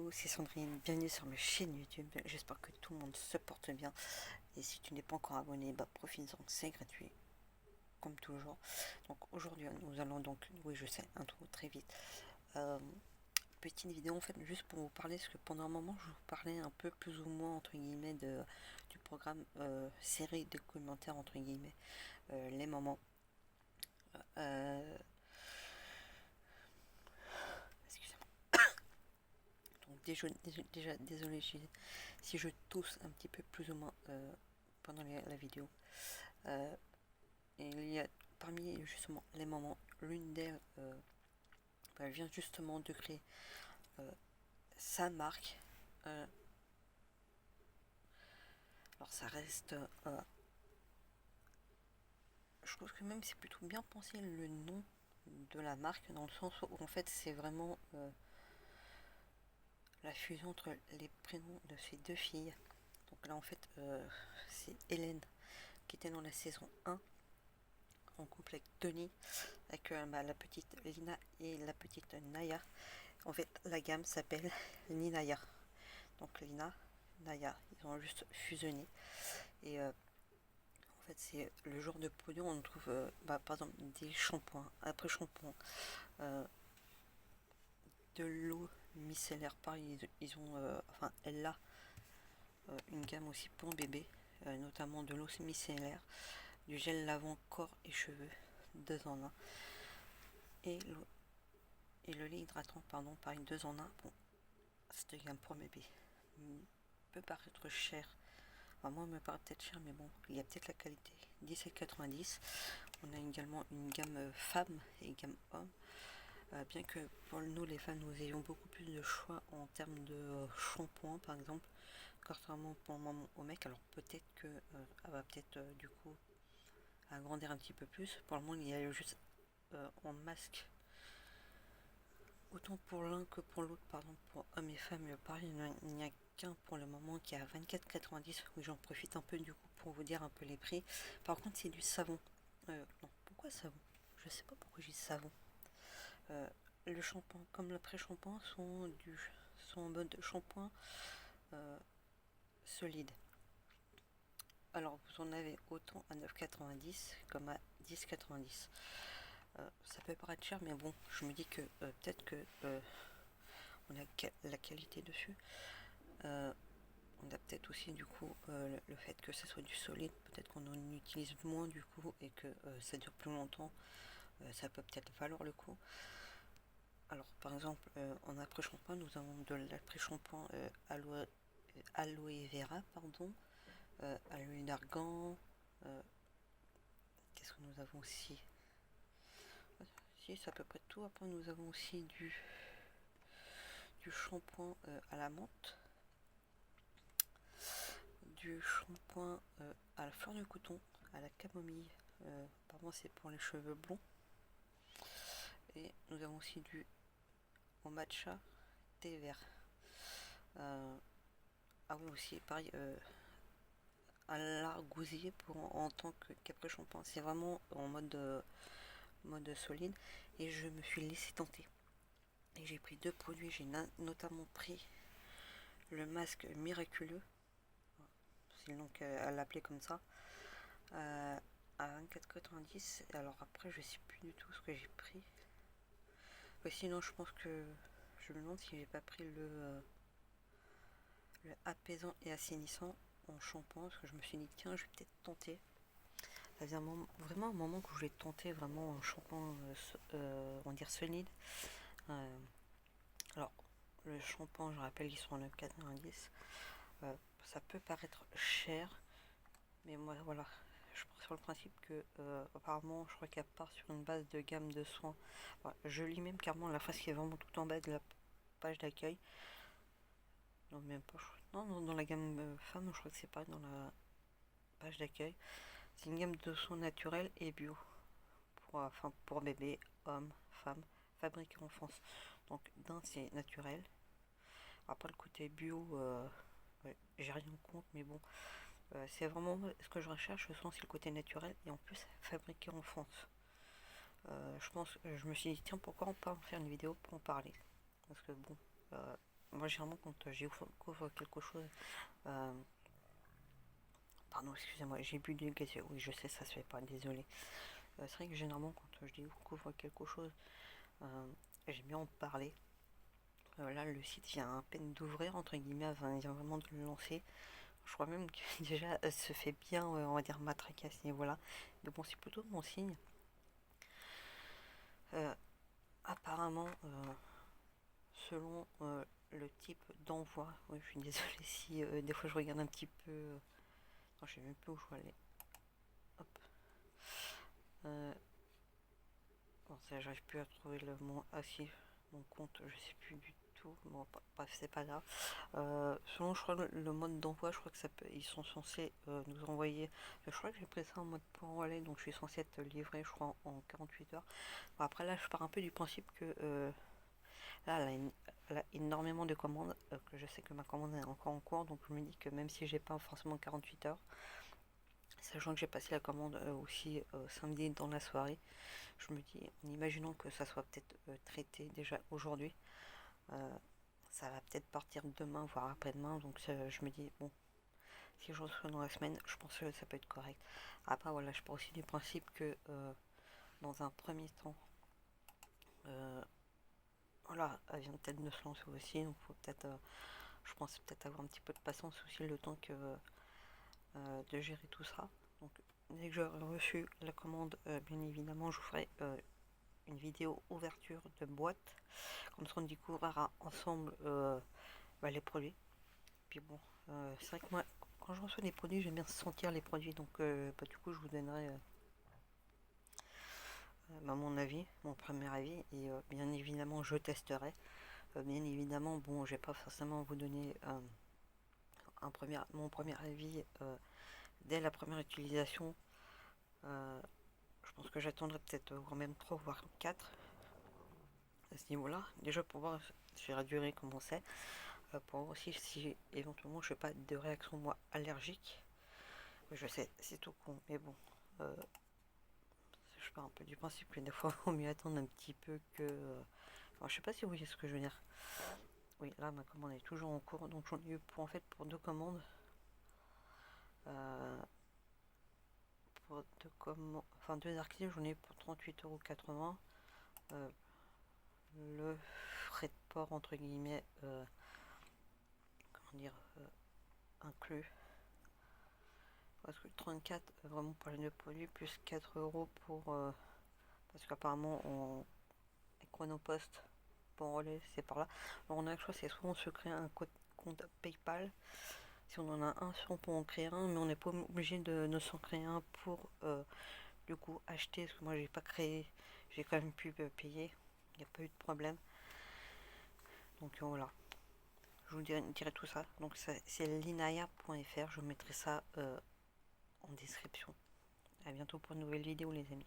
Hello, c'est Sandrine, bienvenue sur ma chaîne YouTube, j'espère que tout le monde se porte bien, et si tu n'es pas encore abonné, profite-en, c'est gratuit, comme toujours. Donc aujourd'hui nous allons donc, oui je sais, intro très vite, euh, petite vidéo en fait, juste pour vous parler, parce que pendant un moment je vous parlais un peu plus ou moins entre guillemets du programme série documentaire entre guillemets, les moments. Euh, Excusez-moi. Donc déjà désolé si je tousse un petit peu plus ou moins pendant la vidéo. Euh, et il y a parmi justement les moments, l'une d'elles vient justement de créer euh, sa marque. Euh, alors ça reste, je trouve que même c'est plutôt bien pensé le nom de la marque, dans le sens où en fait c'est vraiment la fusion entre les prénoms de ces deux filles. Donc là en fait c'est Hélène qui était dans la saison 1 en couple avec Tony, avec la petite Lina et la petite Naya. En fait, la gamme s'appelle Ninaya. Donc Lina, Naya, ils ont juste fusionné. Et en fait, c'est le genre de produit où on trouve par exemple des shampoings, après shampoing, euh, de l'eau micellaire. Pareil, ils ont, enfin, elle a une gamme aussi pour bébé, notamment de l'eau micellaire, du gel lavant corps et cheveux, deux en un. Et le lait hydratant, pardon, pareil, deux en un. Bon, cette gamme pour bébé peut paraître cher. Enfin, moi, elle me paraît peut-être cher, mais bon, il y a peut-être la qualité. 17,90. On a également une gamme femmes et gamme hommes. Bien que pour nous, les femmes, nous ayons beaucoup plus de choix en termes de shampoing, par exemple, contrairement pour moi au mec. Alors peut-être que elle va peut-être du coup agrandir un petit peu plus. Pour le moment, il y a juste en masque. Autant pour l'un que pour l'autre, pardon, pour hommes et femmes, pareil, il n'y a qu'un pour le moment qui est à 24,90. Oui, j'en profite un peu du coup pour vous dire un peu les prix. Par contre, c'est du savon. Non, pourquoi savon? Je sais pas pourquoi j'ai savon. Euh, le shampoing, comme l'après-shampoing, sont en mode shampoing euh, solide. Alors, vous en avez autant à 9,90 comme à 10,90. Ça peut paraître cher, mais bon, je me dis que peut-être que on a la qualité dessus. Euh, on a peut-être aussi du coup le fait que ça soit du solide, peut-être qu'on en utilise moins du coup et que ça dure plus longtemps, ça peut peut-être valoir le coup. Alors par exemple en après-shampoing nous avons de l'après-shampoing aloe vera, pardon, à l'huile d'argan. Qu'est-ce que nous avons aussi? Si, c'est à peu près tout. Après nous avons aussi du shampoing à la menthe, du shampoing à la fleur de coton, à la camomille. Apparemment c'est pour les cheveux blonds. Et nous avons aussi du au matcha thé vert. Ah oui aussi pareil à l'argousier en tant qu'après shampoing. C'est vraiment en mode solide. Et je me suis laissé tenter. Et j'ai pris deux produits. J'ai notamment pris le masque miraculeux. C'est donc à l'appeler comme ça. À 24,90. Alors après je sais plus du tout ce que j'ai pris. Sinon je pense que je me demande si j'ai pas pris le apaisant et assainissant en shampoing, parce que je me suis dit tiens je vais peut-être tenter. Ça faisait vraiment un moment que je voulais tenter vraiment un shampoing on va dire solide. Euh, alors le shampoing je rappelle ils sont en 9,90. Ça peut paraître cher, mais moi voilà, je pars sur le principe que apparemment je crois qu'elle part sur une base de gamme de soins. Voilà, je lis même carrément la phrase qui est vraiment tout en bas de la page d'accueil. Non même pas, non, dans la gamme femme je crois que c'est pas dans la page d'accueil. C'est une gamme de soins naturels et bio pour bébé, homme, femme, fabriqué en France. Donc d'un c'est naturel. Après le côté bio, ouais, j'ai rien contre, mais bon, c'est vraiment ce que je recherche, je sens c'est le côté naturel et en plus fabriqué en France. Je me suis dit tiens pourquoi on peut en faire une vidéo pour en parler. Parce que bon, moi généralement quand je découvre quelque chose, euh, pardon, excusez-moi, j'ai bu du gazeux. Oui, je sais, ça se fait pas, désolé. C'est vrai que généralement, quand je découvre quelque chose, j'aime bien en parler. Là, le site vient à peine d'ouvrir, entre guillemets, enfin, il vient vraiment de le lancer. Je crois même que déjà, se fait bien, on va dire, matraquer à ce niveau-là. Mais bon, c'est plutôt bon signe. Euh, Apparemment, selon le type d'envoi, oui, je suis désolée si des fois je regarde un petit peu. Non, je sais même plus où je vais aller. Hop. Euh, Bon, ça, j'arrive plus à trouver le mot. Ah si, mon compte, je sais plus du tout. Bon, bref, c'est pas grave. Selon, je crois, le mode d'envoi, je crois que ça peut, ils sont censés nous envoyer. Je crois que j'ai pris ça en mode point relais, donc je suis censé être livré, je crois, en 48 heures. Bon, après, là, je pars un peu du principe que là, elle a énormément de commandes, que je sais que ma commande est encore en cours, donc je me dis que même si j'ai pas forcément 48 heures, sachant que j'ai passé la commande aussi samedi dans la soirée, je me dis, en imaginant que ça soit peut-être traité déjà aujourd'hui, euh, ça va peut-être partir demain, voire après-demain. Donc je me dis, bon, si je reçois dans la semaine, je pense que ça peut être correct. Après, voilà, je pars aussi du principe que dans un premier temps, euh, voilà, elle vient peut-être de se lancer aussi. Donc faut peut-être, je pense peut-être avoir un petit peu de patience aussi le temps que de gérer tout ça. Donc dès que j'aurai reçu la commande, bien évidemment, je vous ferai une vidéo ouverture de boîte. Comme ça, on découvrira ensemble bah, les produits. Puis bon, c'est vrai que moi, quand je reçois des produits, j'aime bien sentir les produits. Donc, bah, du coup, je vous donnerai bah, mon avis, mon premier avis. Et bien évidemment, je testerai. Bien évidemment, bon, je vais pas forcément vous donner mon premier avis dès la première utilisation. Euh, je pense que j'attendrai peut-être voire même 3 voire 4 à ce niveau-là. Déjà pour voir sur la durée comment c'est. Pour voir aussi si éventuellement je fais pas de réaction moi allergique. Je sais, c'est tout con, mais bon. euh, je pars un peu du principe que des fois il vaut mieux attendre un petit peu que. Alors, je sais pas si vous voyez ce que je veux dire. Oui, là ma commande est toujours en cours, donc j'en ai eu pour en fait pour deux commandes. Euh, pour deux commandes, enfin deux articles, j'en ai eu pour 38,80 €. Le frais de port entre guillemets, comment dire, inclus. Parce que 34 vraiment pour les deux produits, plus 4 € pour. Parce qu'apparemment Chronopost pour relais, c'est par là. Alors on a le choix, c'est soit on se crée un compte PayPal, si on en a un, soit on peut en créer un, mais on n'est pas obligé de s'en créer un pour du coup acheter, parce que moi j'ai pas créé, j'ai quand même pu payer, il n'y a pas eu de problème. Donc voilà, je vous dirai tout ça. Donc c'est linaya.fr, je mettrai ça en description. A bientôt pour une nouvelle vidéo les amis.